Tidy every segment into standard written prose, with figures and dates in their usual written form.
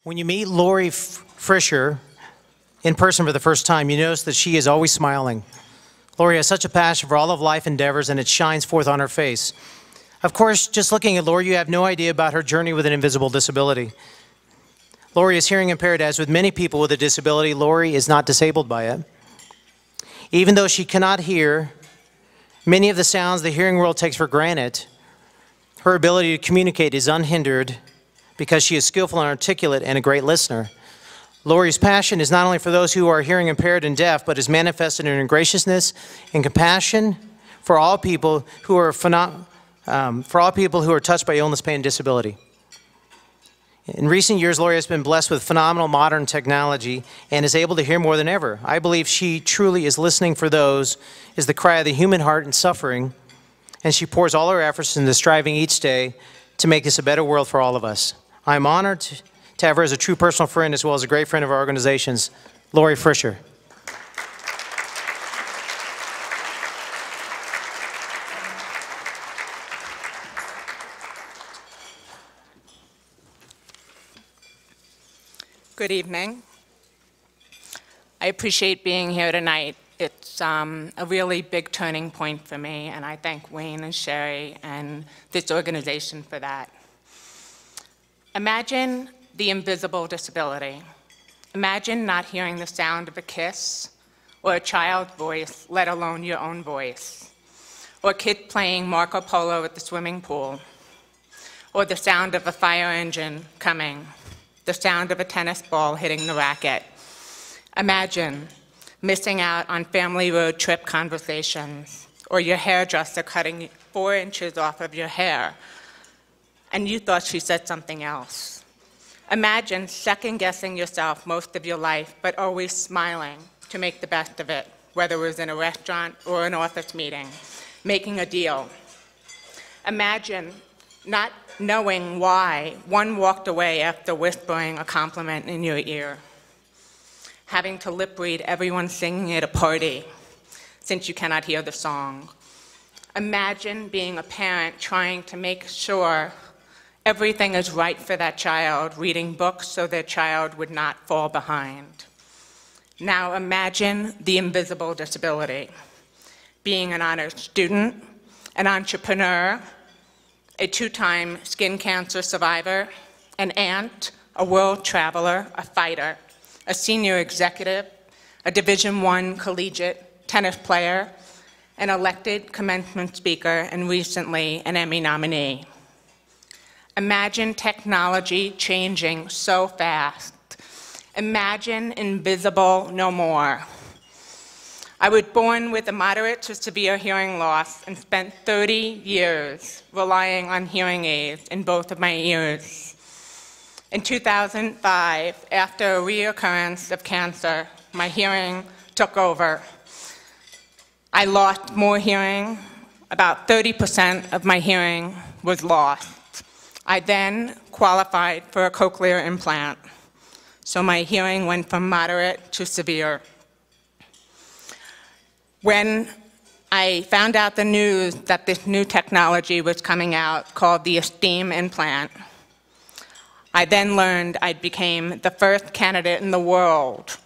When you meet Lori Frisher in person for the first time, you notice that she is always smiling. Lori has such a passion for all of life endeavors, and it shines forth on her face. Of course, just looking at Lori, you have no idea about her journey with an invisible disability. Lori is hearing impaired. As with many people with a disability, Lori is not disabled by it. Even though she cannot hear many of the sounds the hearing world takes for granted, her ability to communicate is unhindered because she is skillful and articulate and a great listener. Lori's passion is not only for those who are hearing impaired and deaf, but is manifested in her graciousness and compassion for all people who are touched by illness, pain, and disability. In recent years, Lori has been blessed with phenomenal modern technology and is able to hear more than ever. I believe she truly is listening for those, is the cry of the human heart in suffering, and she pours all her efforts into striving each day to make this a better world for all of us. I'm honored to have her as a true personal friend as well as a great friend of our organizations, Lori Frisher. Good evening. I appreciate being here tonight. It's a really big turning point for me, and I thank Wayne and Sherry and this organization for that. Imagine the invisible disability. Imagine not hearing the sound of a kiss or a child's voice, let alone your own voice, or a kid playing Marco Polo at the swimming pool, or the sound of a fire engine coming, the sound of a tennis ball hitting the racket. Imagine missing out on family road trip conversations, or your hairdresser cutting 4 inches off of your hair, and you thought she said something else. Imagine second-guessing yourself most of your life, but always smiling to make the best of it, whether it was in a restaurant or an office meeting, making a deal. Imagine not knowing why one walked away after whispering a compliment in your ear, having to lip read everyone singing at a party since you cannot hear the song. Imagine being a parent trying to make sure everything is right for that child, reading books so their child would not fall behind. Now imagine the invisible disability, being an honors student, an entrepreneur, a 2-time skin cancer survivor, an aunt, a world traveler, a fighter, a senior executive, a Division I collegiate tennis player, an elected commencement speaker, and recently an Emmy nominee. Imagine technology changing so fast. Imagine invisible no more. I was born with a moderate to severe hearing loss and spent 30 years relying on hearing aids in both of my ears. In 2005, after a reoccurrence of cancer, my hearing took over. I lost more hearing. About 30% of my hearing was lost. I then qualified for a cochlear implant, so my hearing went from moderate to severe. When I found out the news that this new technology was coming out called the Esteem implant, I then learned I became the first candidate in the world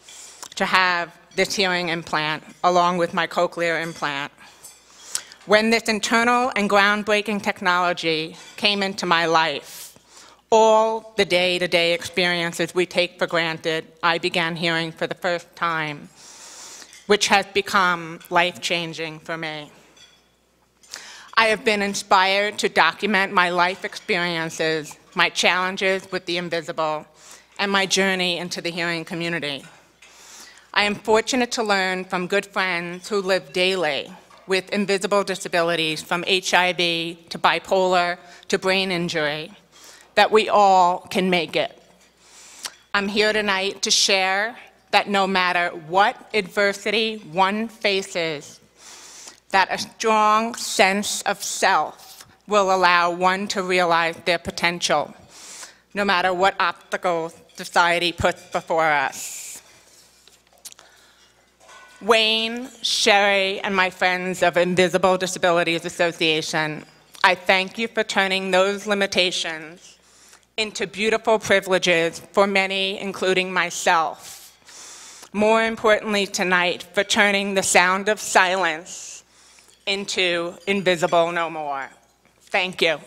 to have this hearing implant along with my cochlear implant. When this internal and groundbreaking technology came into my life, all the day-to-day experiences we take for granted, I began hearing for the first time, which has become life-changing for me. I have been inspired to document my life experiences, my challenges with the invisible, and my journey into the hearing community. I am fortunate to learn from good friends who live daily with invisible disabilities, from HIV to bipolar to brain injury, that we all can make it. I'm here tonight to share that no matter what adversity one faces, that a strong sense of self will allow one to realize their potential, no matter what obstacles society puts before us. Wayne, Sherry, and my friends of Invisible Disabilities Association, I thank you for turning those limitations into beautiful privileges for many, including myself. More importantly tonight, for turning the sound of silence into invisible no more. Thank you.